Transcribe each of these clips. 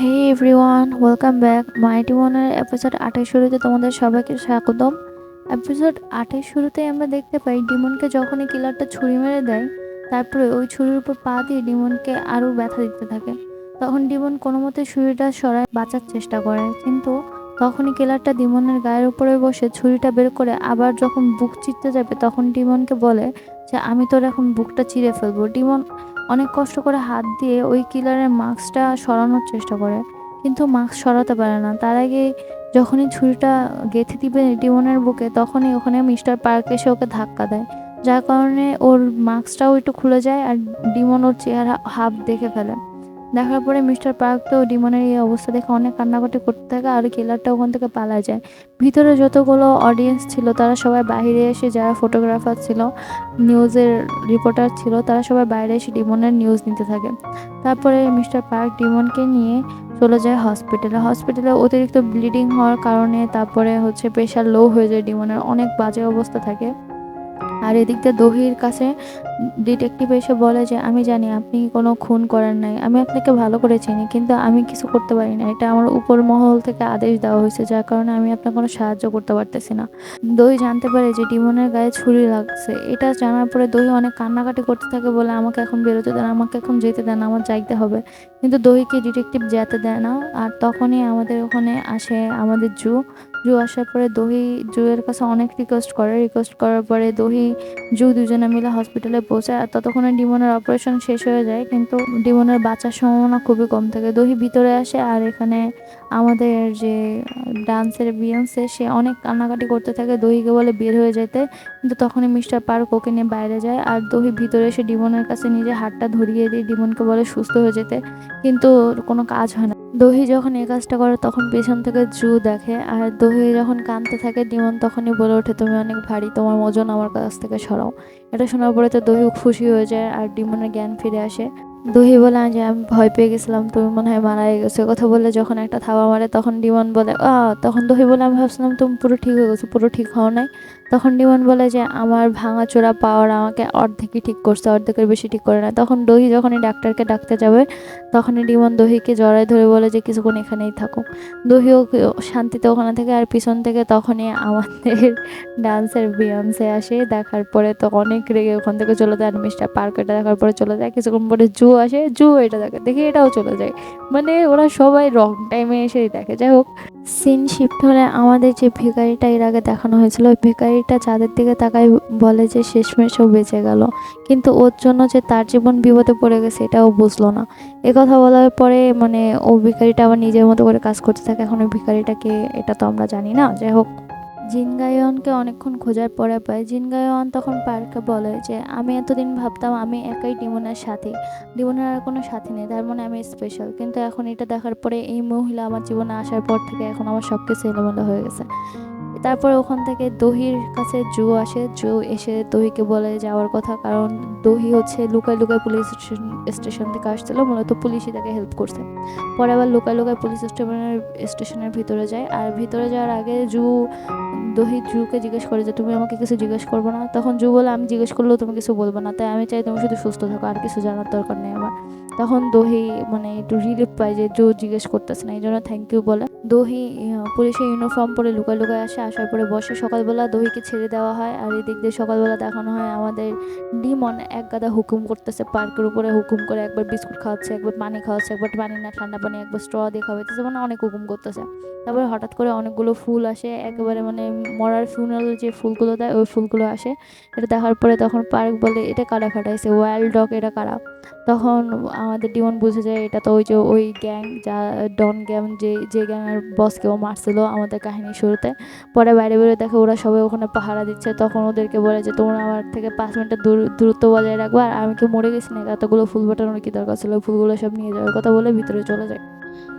হে everyone, welcome back. Mighty ওয়ানের episode 8 শুরুতে তোমাদের সবাইকে স্বাগতম। এপিসোড 8 শুরুতেই আমরা দেখতে পাই ডিমনকে যখনই কিলারটা ছুরি মেরে দেয়, তারপরে ওই ছুরির উপর পা দিয়ে ডিমনকে আরও ব্যথা দিতে থাকে। তখন ডিমন কোনো মতে ছুরিটা সরায় বাঁচার চেষ্টা করে, কিন্তু তখনই কিলারটা ডিমনের গায়ের উপরে বসে ছুরিটা বের করে আবার যখন বুক চিরতে যাবে, তখন ডিমনকে বলে যে আমি তোর এখন বুকটা চিরে ফেলবো। ডিমন অনেক কষ্ট করে হাত দিয়ে ওই কিলারের মাস্কটা সরানোর চেষ্টা করে, কিন্তু মাস্ক সরাতে পারে না। তার আগে যখনই ছুরিটা গেঁথে দিবে ডিমনের বুকে, তখনই ওখানে মিস্টার পার্ক এসে ওকে ধাক্কা দেয়, যার কারণে ওর মাস্কটাও একটু খুলে যায় আর ডিমন ওর চেহারা হাফ দেখে ফেলে। দেখার পরে মিস্টার পার্ক তো ডিমনের এই অবস্থা দেখে অনেক কান্নাকাটি করতে থাকে আর কিলারটা ওখান থেকে পালা যায়। ভিতরে যতগুলো অডিয়েন্স ছিল তারা সবাই বাইরে এসে, যারা ফটোগ্রাফার ছিল, নিউজের রিপোর্টার ছিল, তারা সবাই বাইরে এসে ডিমনের নিউজ নিতে থাকে। তারপরে মিস্টার পার্ক ডিমনকে নিয়ে চলে যায় হসপিটালে অতিরিক্ত ব্লিডিং হওয়ার কারণে, তারপরে প্রেশার লো হয়ে যায়, ডিমনের অনেক বাজে অবস্থা থাকে। আর এদিক দিয়ে দহির কাছে ডিটেকটিভ এসে বলে যে আমি জানি আপনি কোনো খুন করেন নাই, আমি আপনাকে ভালো করে চিনি, কিন্তু আমি কিছু করতে পারি না, এটা আমার উপর মহল থেকে আদেশ দেওয়া হয়েছে, যার কারণে আমি আপনার কোনো সাহায্য করতে পারতেছি না। দই জানতে পারে যে ডিমনের গায়ে ছুরি লাগছে। এটা জানার পরে দই অনেক কান্নাকাটি করতে থাকে, বলে আমাকে এখন বেরোতে দেন, আমাকে এখন যেতে দেন, আমার যাইতে হবে। কিন্তু দহিকে ডিটেকটিভ যেতে দেয় না। আর তখনই আমাদের ওখানে আসে আমাদের জু আসার পরে দহি জুয়ের কাছে অনেক রিকোয়েস্ট করার পরে দহি জু দুজনে মিলে হসপিটালে পৌঁছায়। আর ততক্ষণে ডিমনের অপারেশন শেষ হয়ে যায়, কিন্তু ডিমনের বাঁচার সম্ভাবনা খুবই কম থাকে। দহি ভিতরে আসে আর এখানে আমাদের যে ডান্সের বিয়ন্সে, সে অনেক কান্নাকাটি করতে থাকে, দহিকে বলে বের হয়ে যেতে, কিন্তু তখনই মিস্টার পার্ক ওকে নিয়ে বাইরে যায় আর দহি ভিতরে এসে ডিমনের কাছে নিজে হাতটা ধরিয়ে দিয়ে ডিমনকে বলে সুস্থ হয়ে যেতে, কিন্তু কোনো কাজ হয় না। দহি যখন এই কাজটা করে তখন পেছন থেকে জু দেখে, আর দহি যখন কাঁদতে থাকে ডিমন তখনই বলে ওঠে তুমি অনেক ভারী, তোমার ওজন আমার কাছ থেকে সরাও। এটা শোনার পরে তো দহি খুশি হয়ে যায় আর ডিমনের জ্ঞান ফিরে আসে। দহি বলে যে আমি ভয় পেয়ে গেছিলাম, তুমি মনে হয় মারা গেছো। কথা বলে যখন একটা থাবা মারে তখন ডিমন বলে তখন দহি বলে আমি ভাবছিলাম তুমি পুরো ঠিক হয়ে গেছো, পুরো ঠিক হও নাই। তখন ডিমন বলে যে আমার ভাঙাচোরা পাওয়ার আমাকে অর্ধেকই ঠিক করছে, অর্ধেকের বেশি ঠিক করে না। তখন দহি যখনই ডাক্তারকে ডাকতে যাবে, তখনই ডিমন দহিকে জড়ায় ধরে বলে যে কিছুক্ষণ এখানেই থাকো। দহিও শান্তিতে ওখানে থেকে, আর পিছন থেকে তখনই আমাদের ডান্সের বিয়ন্সে আসে। দেখার পরে তো অনেক রেগে ওখান থেকে চলে যায়, আর মিস্টার পার্ক এটা দেখার পরে চলে যায়। কিছুক্ষণ পরে জু আসে, জু এটা দেখে এটাও চলে যায়। মানে ওরা সবাই রং টাইমে এসেই দেখে। যাই হোক, সিন শিফট হলে আমাদের যে ভিখারিটা এর আগে দেখানো হয়েছিল, ওই ভিখারিটা চাঁদের দিকে তাকাই বলে যে শেষমেশও বেঁচে গেল, কিন্তু ওর জন্য যে তার জীবন বিপদে পড়ে গেছে এটাও বুঝলো না। কথা বলার পরে ও ভিখারিটা আবার নিজের মতো করে কাজ করতে থাকে। এখন ওই ভিখারিটাকে এটা তো আমরা জানি না। যাই হোক, জিনগায়নকে অনেকক্ষণ খোঁজার পরে পায়। জিনগায়ন তখন পার্ককে বলে যে আমি এতদিন ভাবতাম আমি একাই ডিমনের সাথী, ডিমনের আর কোনো সাথী নেই, তার মানে আমি স্পেশাল, কিন্তু এখন এটা দেখার পরে এই মহিলা আমার জীবনে আসার পর থেকে এখন আমার সব কিছু এলোমেলো হয়ে গেছে। তারপর ওখান থেকে দহির কাছে জু আসে। জু এসে দহিকে বলে যাওয়ার কথা, কারণ দহি লুকায় লুকায় পুলিশ স্টেশন থেকে আসছিল, মূলত পুলিশই তাকে হেল্প করছে। পরে আবার লুকায় লুকায় পুলিশ স্টেশনের ভিতরে যায়, আর ভিতরে যাওয়ার আগে দহি জুকে জিজ্ঞেস করে যে তুমি আমাকে কিছু জিজ্ঞেস করবো না। তখন জু বলে আমি জিজ্ঞেস করলেও তুমি কিছু বলবো না, তাই আমি চাই তুমি শুধু সুস্থ থাকো, আর কিছু জানার দরকার নেই আমার। তখন দহি একটু রিলিফ পায় যে জু জিজ্ঞেস করতেছে না, এই জন্য থ্যাংক ইউ বলে। দহি পুলিশের ইউনিফর্ম পরে লুকায় লুকায় আসার পরে বসে। সকালবেলা দহিকে ছেড়ে দেওয়া হয়, আর এদিক দিয়ে সকালবেলা দেখানো হয় আমাদের ডিমন এক গাদা হুকুম করতেছে পার্কের উপরে। হুকুম করে একবার বিস্কুট খাওয়াচ্ছে, একবার পানি খাওয়াচ্ছে, একবার পানি না ঠান্ডা পানি, একবার স্ট্র দিয়ে খাওয়াইতেছে, মানে অনেক হুকুম করতেছে। তারপরে হঠাৎ করে অনেকগুলো ফুল আসে, একেবারে মরার ফিউনারাল যে ফুলগুলো দেয় ওই ফুলগুলো আসে। এটা দেখার পরে তখন পার্ক বলে এটা কারা ফাটাইছে, ওয়াইল্ড ডগ এটা কারা। তখন আমাদের ডিমন বুঝে যায় এটা তো ওই গ্যাং, যা ডন গ্যাং, যে যে গ্যাংয়ের বসকেও মারছিল আমাদের কাহিনীর শুরুতে। পরে বাইরে বেরোয় দেখে ওরা সবাই ওখানে পাহারা দিচ্ছে। তখন ওদেরকে বলে যে তোমরা আমার থেকে 5 মিনিটের দূরত্ব বজায় রাখবো, আর আমি কি মরে গেছি না, এতগুলো ফুল বাটানোর কি দরকার ছিল, ফুলগুলো সব নিয়ে যাওয়ার কথা বলে ভিতরে চলে যায়।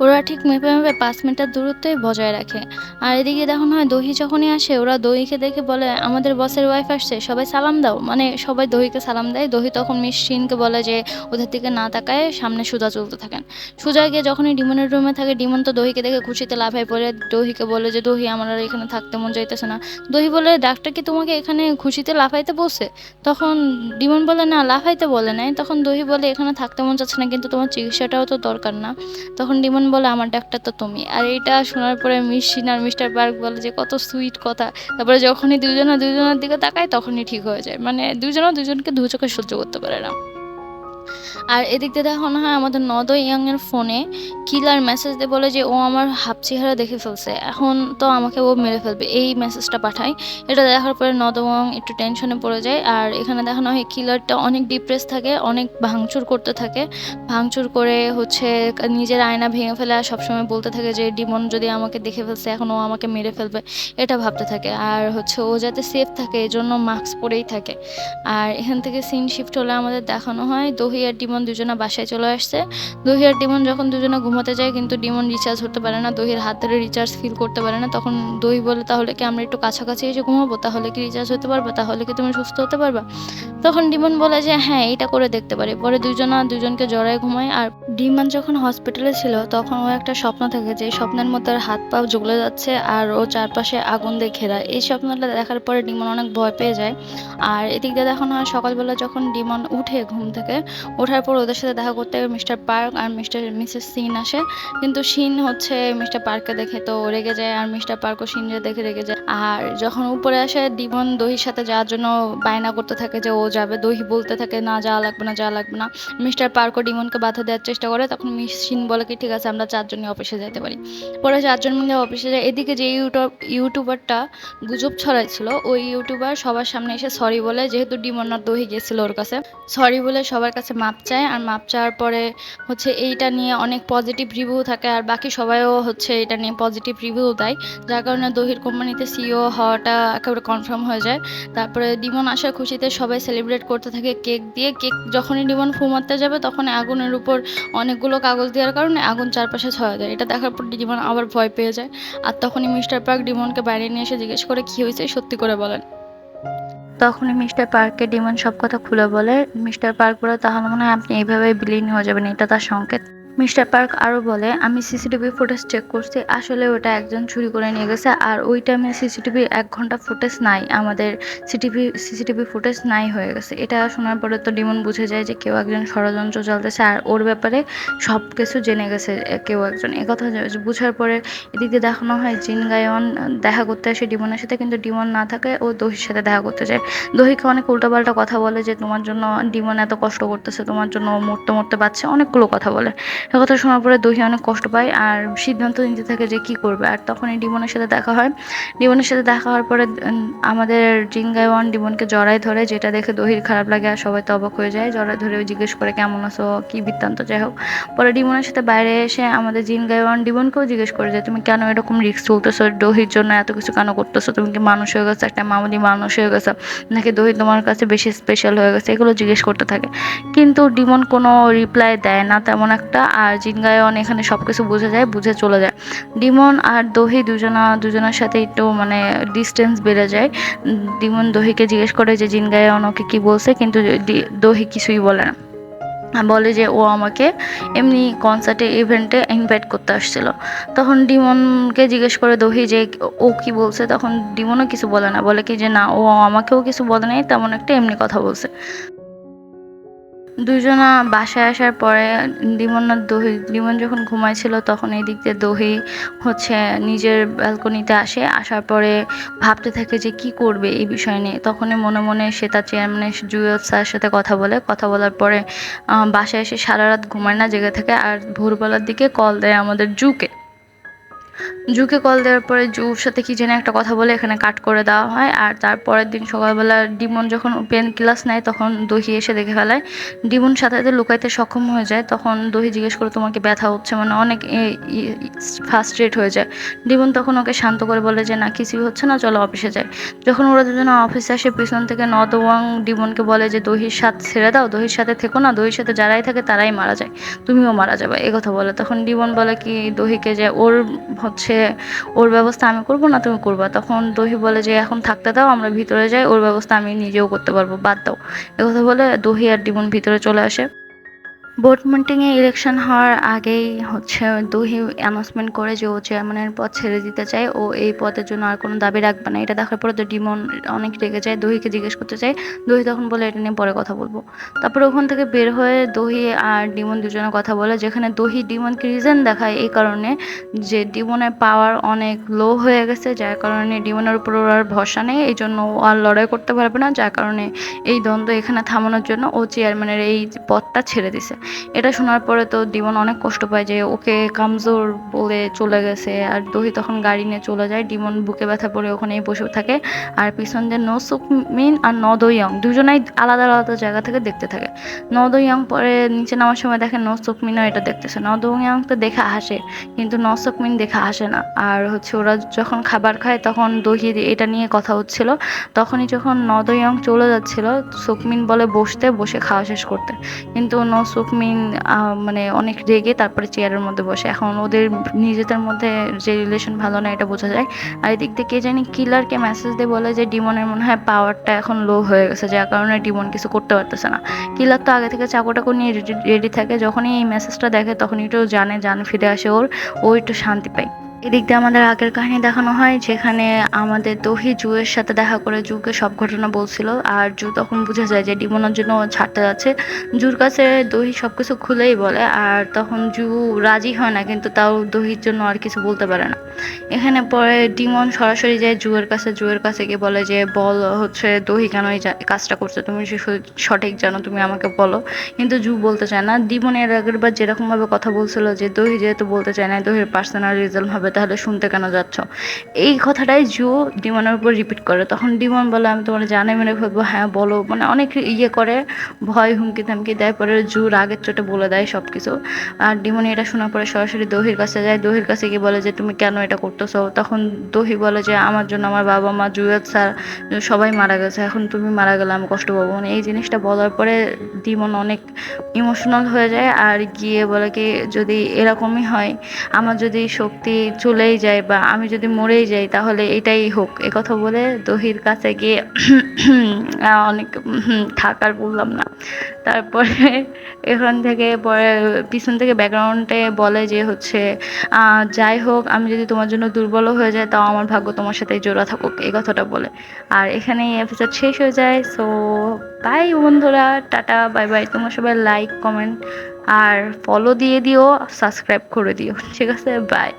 ওরা ঠিক মেপে মেপে 5 মিটার দূরত্বই বজায় রাখে। আর এদিকে দেখানো হয় দহি যখনই আসে ওরা দহিকে দেখে বলে আমাদের বসের ওয়াইফ আসছে, সবাই সালাম দাও। মানে সবাই দহিকে সালাম দেয়। দহি তখন মিস শিনকে বলে যে ওদের দিকে না তাকায় সামনে সোজা চলতে থাকেন। সোজা গিয়ে যখনই ডিমনের রুমে থাকে, ডিমন তো দহিকে দেখে খুশিতে লাফায় পড়ে দহিকে বলে যে দহি আমার আর এখানে থাকতে মন চাইতেছে না। দহি বলে ডাক্তার কি তোমাকে এখানে খুশিতে লাফাইতে বলছে? তখন ডিমন বলে না, লাফাইতে বলে নাই। তখন দহি বলে এখানে থাকতে মন চাচ্ছে না, কিন্তু তোমার চিকিৎসাটাও তো দরকার না। তখন ডিমন বলে আমার ডাক্তার তো তুমি। আর এটা শোনার পরে মিস শিন আর মিস্টার পার্ক বলে যে কত সুইট কথা। তারপরে যখনই দুজনের দিকে তাকায় তখনই ঠিক হয়ে যায়, মানে দুজনকে দু চোখে সহ্য করতে পারে না। আর এদিক দিয়ে দেখানো হয় আমাদের নদ ইয়াং এর ফোনে কিলার মেসেজ দিয়ে বলে যে ও আমার হাফ চেহারা দেখে ফেলছে, এখন তো আমাকে ও মেরে ফেলবে, এই মেসেজটা পাঠায়। এটা দেখার পরে নদ ওয়াং একটু টেনশনে পড়ে যায়। আর এখানে দেখানো হয় কিলারটা অনেক ডিপ্রেস থাকে, অনেক ভাঙচুর করতে থাকে, ভাঙচুর করে হচ্ছে নিজের আয়না ভেঙে ফেলে আর সবসময় বলতে থাকে যে ডিমন যদি আমাকে দেখে ফেলছে এখন ও আমাকে মেরে ফেলবে, এটা ভাবতে থাকে। আর হচ্ছে ও যাতে সেফ থাকে এজন্য মাস্ক পরেই থাকে। আর এখান থেকে সিন শিফট হলে আমাদের দেখানো হয় দহি আর ডিমন দুজনে বাসায় চলে আসছে। দহি আর ডিমন যখন দুজনে ঘুমাতে যায় কিন্তু ডিমন রিচার্জ হতে পারে না, দহির হাত ধরে রিচার্জ ফিল করতে পারে না। তখন দহি বলে তাহলে কি আমরা একটু কাছাকাছি এসে ঘুমাবো, তাহলে কি রিচার্জ হতে পারবা, তাহলে কি তুমি সুস্থ হতে পারবা। তখন ডিমন বলে যে হ্যাঁ এটা করে দেখতে পারি। পরে দুজনকে জড়ায় ঘুমায়। আর ডিমন যখন হসপিটালে ছিল তখন ও একটা স্বপ্ন থাকে যে স্বপ্নের মধ্যে ওর হাত পা জ্বলে যাচ্ছে আর ও চারপাশে আগুন দিয়ে ঘেরা। এই স্বপ্নটা দেখার পরে ডিমন অনেক ভয় পেয়ে যায়। আর এদিক দিয়ে দেখানো হয় সকালবেলা যখন ডিমন উঠে ঘুম থেকে, ওঠার পর ওদের সাথে দেখা করতে মিস্টার পার্ক আর মিসেস সিন আসে। কিন্তু শিন হচ্ছে মিস্টার পার্ককে দেখে তো রেগে যায়, আর মিস্টার পার্কও শিনকে দেখে রেগে যায়। আর যখন উপরে আসে ডিমন দহির সাথে যাওয়ার জন্য বায়না করতে থাকে যে ও যাবে, দহি বলতে থাকে না যাওয়া লাগবে না, যাওয়া লাগবে না। মিস্টার পার্কও ডিমনকে বাধা দেওয়ার চেষ্টা করে। তখন মিস শিন বলে কি ঠিক আছে আমরা চারজনই অফিসে যেতে পারি। পরে চারজন মিলে অফিসে যায়। এদিকে যে ইউটিউবারটা গুজব ছড়াইছিল ওই ইউটিউবার সবার সামনে এসে সরি বলে, যেহেতু ডিমন আর দহি গেছিল ওর কাছে, সরি বলে সবার কাছে মাপ চায়। আর মাপ চাওয়ার পরে হচ্ছে এইটা নিয়ে অনেক পজিটিভ রিভিউ থাকে, আর বাকি সবাইও হচ্ছে এটা নিয়ে পজিটিভ রিভিউ দেয়, যার কারণে দহির কোম্পানিতে সিইও হওয়াটা একেবারে কনফার্ম হয়ে যায়। তারপরে ডিমন আসার খুশিতে সবাই সেলিব্রেট করতে থাকে কেক দিয়ে। কেক যখনই ডিমন ফু মারতে যাবে তখন আগুনের উপর অনেকগুলো কাগজ দেওয়ার কারণে আগুন চারপাশে ছড়া যায়। এটা দেখার পর ডিমন আবার ভয় পেয়ে যায়। আর তখনই মিস্টার পার্ক ডিমনকে বাইরে নিয়ে এসে জিজ্ঞেস করে কি হয়েছে সত্যি করে বলেন। তখনই মিস্টার পার্ককে ডিমন সব কথা খুলে বলে। মিস্টার পার্ক বলে তাহলে মনে হয় আপনি এইভাবে বিলীন হয়ে যাবেন, এটা তার সংকেত। মিস্টার পার্ক আরও বলে আমি সিসিটিভি ফুটেজ চেক করছি, আসলে ওটা একজন চুরি করে নিয়ে গেছে। আর ওই টাইমে সিসিটিভি 1 ঘন্টা ফুটেজ নাই, আমাদের সিসিটিভি ফুটেজ নাই হয়ে গেছে। এটা শোনার পরে তো ডিমন বুঝে যায় যে কেউ একজন ষড়যন্ত্র চলতেছে আর ওর ব্যাপারে সব কিছু জেনে গেছে কেউ একজন। একথা বুঝার পরে এদিকে দেখানো হয় জিন গায়ন দেখা করতে আসে ডিমনের সাথে, কিন্তু ডিমন না থাকে ও দহির সাথে দেখা করতে যায়। দহিকে অনেক উল্টাপাল্টা কথা বলে যে তোমার জন্য ডিমন এত কষ্ট করতেছে, তোমার জন্য ও মরতে মরতে পারছে, অনেকগুলো কথা বলে। একথা শোনার পরে দহি অনেক কষ্ট পায় আর সিদ্ধান্ত নিতে থাকে যে কি করবে। আর তখনই ডিমনের সাথে দেখা হয়। ডিমনের সাথে দেখা হওয়ার পরে আমাদের জিনগায়ওয়ান ডিমনকে জড়ায় ধরে, যেটা দেখে দহির খারাপ লাগে আর সবাই তো অবাক হয়ে যায়। জড়ায় ধরে জিজ্ঞেস করে কেমন আছো, কি বৃত্তান্ত, যাই হোক। পরে ডিমনের সাথে বাইরে এসে আমাদের জিনগায়ওয়ান ডিমনকেও জিজ্ঞেস করে যে তুমি কেন এরকম রিস্ক তুলতেছো, দহির জন্য এত কিছু কেন করতেছো, তুমি কি মানুষ হয়ে গেছো, একটা মামুলি মানুষ হয়ে গেছো নাকি দহি তোমার কাছে বেশি স্পেশাল হয়ে গেছে, এগুলো জিজ্ঞেস করতে থাকে। কিন্তু ডিমন কোনো রিপ্লাই দেয় না তেমন একটা। আর জিনগায়ন এখানে সব কিছু বুঝে যায়, বুঝে চলে যায়। ডিমন আর দহি দুজনের সাথে একটু মানে ডিস্টেন্স বেড়ে যায়। ডিমন দহিকে জিজ্ঞেস করে যে জিনগায়ন ওকে কি বলছে, কিন্তু দহি কিছুই বলে না, বলে যে ও আমাকে এমনি কনসার্টে ইভেন্টে ইনভাইট করতে আসছিল। তখন ডিমনকে জিজ্ঞেস করে দহি যে ও কি বলছে, তখন ডিমনও কিছু বলে না, বলে কি যে না ও আমাকেও কিছু বলে নাই, তেমন একটা এমনি কথা বলছে। দুজনা বাসায় আসার পরে ডিমন যখন ঘুমাইছিল তখন এই দিক দিয়ে দহি হচ্ছে নিজের ব্যালকনিতে আসার পরে ভাবতে থাকে যে কি করবে এই বিষয় নিয়ে। তখনই মনে মনে সে তার চেয়ারম্যানের জুয়েল স্যারের সাথে কথা বলার পরে বাসায় এসে সারা রাত ঘুমায় না, জেগে থাকে। আর ভোরবেলার দিকে কল দেয় আমাদের জুকে কল দেওয়ার পরে জুর সাথে কি যেন একটা কথা বলে এখানে কাট করে দেওয়া হয়। আর তারপরের দিন সকালবেলা ডিমন যখন পেন ক্লাস নেয় তখন দহি এসে দেখে ফেলায়। ডিমন সাথে লুকাইতে সক্ষম হয়ে যায়। তখন দহি জিজ্ঞেস করে তোমাকে ব্যথা হচ্ছে, মানে অনেক ফার্স্ট্রেট হয়ে যায়। ডিমন তখন ওকে শান্ত করে বলে যে না কিছুই হচ্ছে না, চলো অফিসে যাই। যখন ওরা দুজনে অফিসে আসে পিছন থেকে নদওয়াং ডিমনকে বলে যে দহির সাথে ছেড়ে দাও, দহির সাথে থেকো না, দহির সাথে যারাই থাকে তারাই মারা যায়, তুমিও মারা যাবে, কথা বলে। তখন ডিমন বলে কি দহিকে যে ওর ব্যবস্থা আমি করবো না তুমি করবা। তখন দহি বলে যে এখন থাকতে দাও, আমরা ভিতরে যাই, ওর ব্যবস্থা আমি নিজেও করতে পারবো, বাদ দাও। কথা বলে দহি আর ডিমন ভিতরে চলে আসে। বোর্ড মিটিংয়ে ইলেকশন হওয়ার আগেই হচ্ছে দহি অ্যানাউন্সমেন্ট করে যে ও চেয়ারম্যানের পদ ছেড়ে দিতে চায়, ও এই পদের জন্য আর কোনো দাবি রাখবে না। এটা দেখার পরে তো ডিমন অনেক রেগে যায়, দহিকে জিজ্ঞেস করতে চায়। দহি তখন বলে এটা নিয়ে পরে কথা বলবো। তারপরে ওখান থেকে বের হয়ে দহি আর ডিমন দুজনে কথা বলে, যেখানে দহি ডিমনকে রিজন দেখায় এই কারণে যে ডিমনের পাওয়ার অনেক লো হয়ে গেছে, যার কারণে ডিমনের উপর ওর আর ভরসা নেই, এই জন্য ও আর লড়াই করতে পারবে না, যার কারণে এই দ্বন্দ্ব এখানে থামানোর জন্য ও চেয়ারম্যানের এই পদটা ছেড়ে দিছে। এটা শোনার পরে তো ডিমন অনেক কষ্ট পায় যে ওকে কামজোর বলে চলে গেছে। আর দহি তখন গাড়ি নিয়ে চলে যায়, ডিমন বুকে ব্যথা পড়ে ওখানেই বসে থাকে। আর পিছন দিয়ে নো সুকমিন আর নদ ইয়ং দুজনেই আলাদা আলাদা জায়গা থেকে দেখতে থাকে। নদ ইয়ং পরে নিচে নামার সময় দেখে নো সুকমিনও এটা দেখতেছে। নদ ইয়ং তো দেখে হাসে, কিন্তু নো সুকমিন দেখে হাসে না। আর হচ্ছে ওরা যখন খাবার খায় তখন দহি এটা নিয়ে কথা হচ্ছিল, তখনই যখন নদ ইয়ং চলে যাচ্ছিল সুকমিন বলে বসতে, বসে খাওয়া শেষ করতে, কিন্তু নো সুকমিন মানে অনেক রেগে তারপরে চেয়ারের মধ্যে বসে। এখন ওদের নিজেদের মধ্যে যে রিলেশন ভালো না এটা বোঝা যায়। আর এদিক থেকে কে জানি কিলারকে মেসেজ দিয়ে বলে যে ডিমনের মনে হয় পাওয়ারটা এখন লো হয়ে গেছে, যার কারণে ডিমন কিছু করতে পারতেছে না। কিলার তো আগে থেকে চাকু টাকু নিয়ে রেডি থাকে, যখনই এই মেসেজটা দেখে তখনই একটু জান ফিরে আসে ওর, ও একটু শান্তি পায়। এদিক দিয়ে আমাদের আগের কাহিনী দেখানো হয়, যেখানে আমাদের দহি জুয়ের সাথে দেখা করে জুকে সব ঘটনা বলছিল। আর জু তখন বুঝে যায় যে ডিমনের জন্য ও ছাড়তে যাচ্ছে। জুর কাছে দহি সবকিছু খুলেই বলে, আর তখন জু রাজি হয় না, কিন্তু তাও দহির জন্য আর কিছু বলতে পারে না। এখানে পরে ডিমন সরাসরি যায় জুয়ের কাছে গিয়ে বলে যে বল হচ্ছে দহি কেন এই কাজটা করছে, তুমি সঠিক জানো, তুমি আমাকে বলো। কিন্তু জু বলতে চায় না। ডিমন এর আগের বার যেরকম ভাবে কথা বলছিল যে দহি যেহেতু বলতে চায় না, দহির পার্সোনাল রিজন হবে, তাহলে শুনতে কেন যাচ্ছ, এই কথাটাই জু ডিমনের উপর রিপিট করে। তখন ডিমন বলে আমি তোমার জানে মেরে ফেলবো, হ্যাঁ বলো, মানে অনেক করে ভয় হুমকি থামকি দেয়। পরে জু রাগের চোটে বলে দেয় সব কিছু। আর ডিমন এটা শোনার পরে সরাসরি দহির কাছে যায়, দহির কাছে গিয়ে বলে যে তুমি কেন এটা করতেছো। তখন দহি বলে যে আমার জন্য আমার বাবা মা জুয়েল স্যার সবাই মারা গেছে, এখন তুমি মারা গেলে আমি কষ্ট পাবো। মানে এই জিনিসটা বলার পরে ডিমন অনেক ইমোশনাল হয়ে যায়, আর গিয়ে বলে কি যদি এরকমই হয়, আমার যদি শক্তি চলেই যায় বা আমি যদি মরেই যাই তাহলে এটাই হোক। একথা বলে দহির কাছে গিয়ে অনেক থাক আর বললাম না। তারপরে এখান থেকে পরে পিছন থেকে ব্যাকগ্রাউন্ডে বলে যে হচ্ছে যাই হোক, আমি যদি তোমার জন্য দুর্বলও হয়ে যায় তাও আমার ভাগ্য তোমার সাথে জোড়া থাকুক, এই কথাটা বলে। আর এখানেই এপিসোড শেষ হয়ে যায়। সো বাই বন্ধুরা, টাটা বাই বাই। তোমরা সবাই লাইক কমেন্ট আর ফলো দিয়ে দিও, সাবস্ক্রাইব করে দিও, ঠিক আছে, বাই।